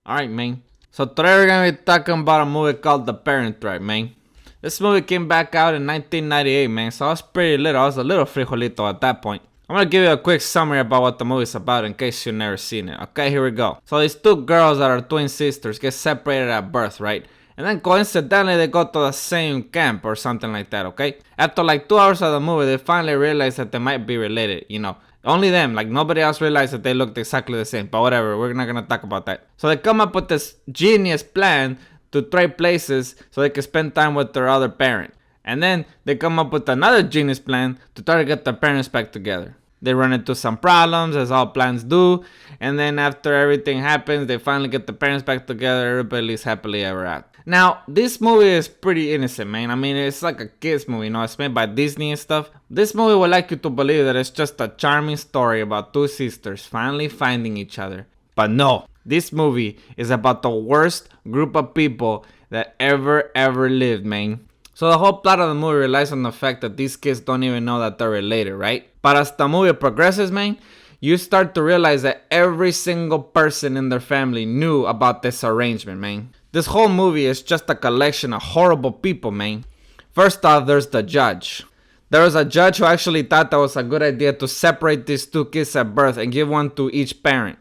Alright, man. So today we're gonna be talking about a movie called The Parent Trap, man. This movie came back out in 1998, man, so I was pretty little. I was a little frijolito at that point. I'm gonna give you a quick summary about what the movie's about in case you've never seen it. Okay, here we go. So these two girls that are twin sisters get separated at birth, right? And then coincidentally they go to the same camp or something like that, okay? After like 2 hours of the movie, they finally realize that they might be related, you know. Only them, like nobody else realized that they looked exactly the same. But whatever, we're not gonna talk about that. So they come up with this genius plan to trade places so they can spend time with their other parent. And then they come up with another genius plan to try to get their parents back together. They run into some problems, as all plans do. And then after everything happens, they finally get the parents back together. Everybody lives happily ever after. Now, this movie is pretty innocent, man. I mean, it's like a kid's movie, you know, it's made by Disney and stuff. This movie would like you to believe that it's just a charming story about two sisters finally finding each other. But no, this movie is about the worst group of people that ever lived, man. So the whole plot of the movie relies on the fact that these kids don't even know that they're related, right? But as the movie progresses, man, you start to realize that every single person in their family knew about this arrangement, man. This whole movie is just a collection of horrible people, man. First off, there's the judge. There was a judge who actually thought that was a good idea to separate these two kids at birth and give one to each parent.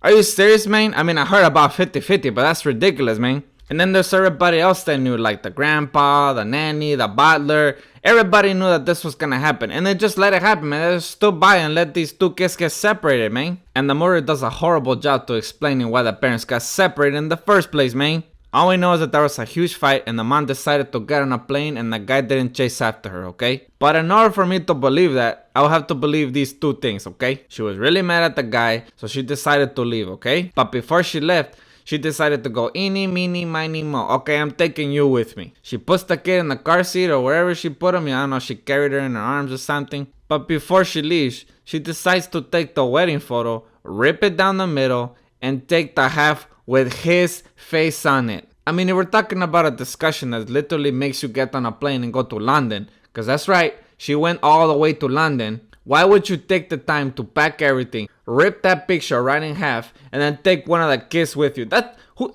Are you serious, man? I mean, I heard about 50-50, but that's ridiculous, man. And then there's everybody else that knew, like the grandpa, the nanny, the butler. Everybody knew that this was gonna happen. And they just let it happen, man. They just stood by and let these two kids get separated, man. And the movie does a horrible job to explaining why the parents got separated in the first place, man. All we know is that there was a huge fight and the mom decided to get on a plane and the guy didn't chase after her, okay? But in order for me to believe that, I would have to believe these two things, okay? She was really mad at the guy, so she decided to leave, okay? But before she left, she decided to go eeny, meeny, miny, mo. Okay, I'm taking you with me. She puts the kid in the car seat or wherever she put him. I don't know, she carried her in her arms or something. But before she leaves, she decides to take the wedding photo, rip it down the middle, and take the half with his face on it. I mean, if we're talking about a discussion that literally makes you get on a plane and go to London, because that's right, she went all the way to London. Why would you take the time to pack everything, rip that picture right in half, and then take one of the kids with you? No lo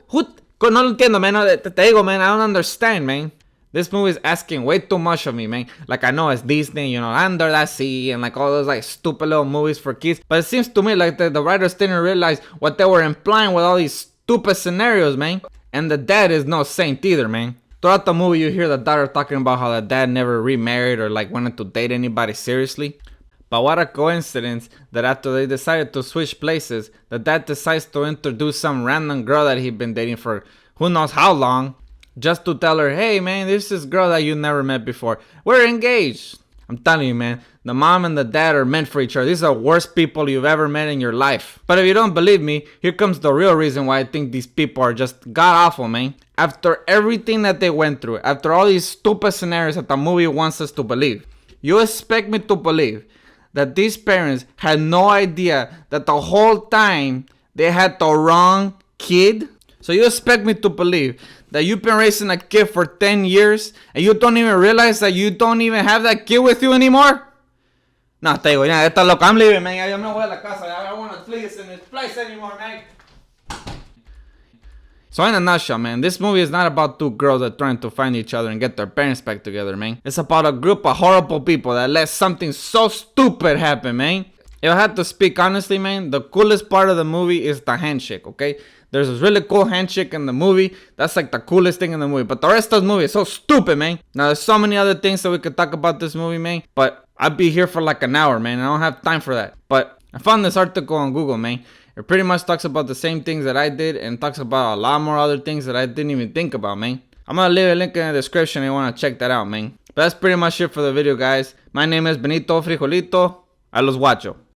entiendo, man. Te digo, man, I don't understand, man. This movie is asking way too much of me, man. Like, I know it's Disney, you know, Under the Sea, and like all those like stupid little movies for kids. But it seems to me like the writers didn't realize what they were implying with all these stupid scenarios, man. And the dad is no saint either, man. Throughout the movie, you hear the daughter talking about how the dad never remarried or like wanted to date anybody seriously. But what a coincidence that after they decided to switch places, the dad decides to introduce some random girl that he'd been dating for who knows how long, just to tell her, hey man, this is this girl that you never met before. We're engaged. I'm telling you, man, the mom and the dad are meant for each other. These are the worst people you've ever met in your life. But if you don't believe me, here comes the real reason why I think these people are just god-awful, man. After everything that they went through, after all these stupid scenarios that the movie wants us to believe, you expect me to believe that these parents had no idea that the whole time they had the wrong kid? So you expect me to believe that you've been raising a kid for 10 years and you don't even realize that you don't even have that kid with you anymore? No, te digo, ya, está loco. I'm leaving, man. Ya me voy a la casa. I don't want to flee in this place anymore, man. So in a nutshell, man, this movie is not about two girls that are trying to find each other and get their parents back together, man. It's about a group of horrible people that let something so stupid happen, man. If I had to speak honestly, man, the coolest part of the movie is the handshake, okay? There's this really cool handshake in the movie. That's like the coolest thing in the movie. But the rest of the movie is so stupid, man. Now, there's so many other things that we could talk about this movie, man. But I'd be here for like an hour, man. I don't have time for that. But I found this article on Google, man. It pretty much talks about the same things that I did and talks about a lot more other things that I didn't even think about, man. I'm gonna leave a link in the description if you wanna check that out, man. But that's pretty much it for the video, guys. My name is Benito Frijolito. I los guacho.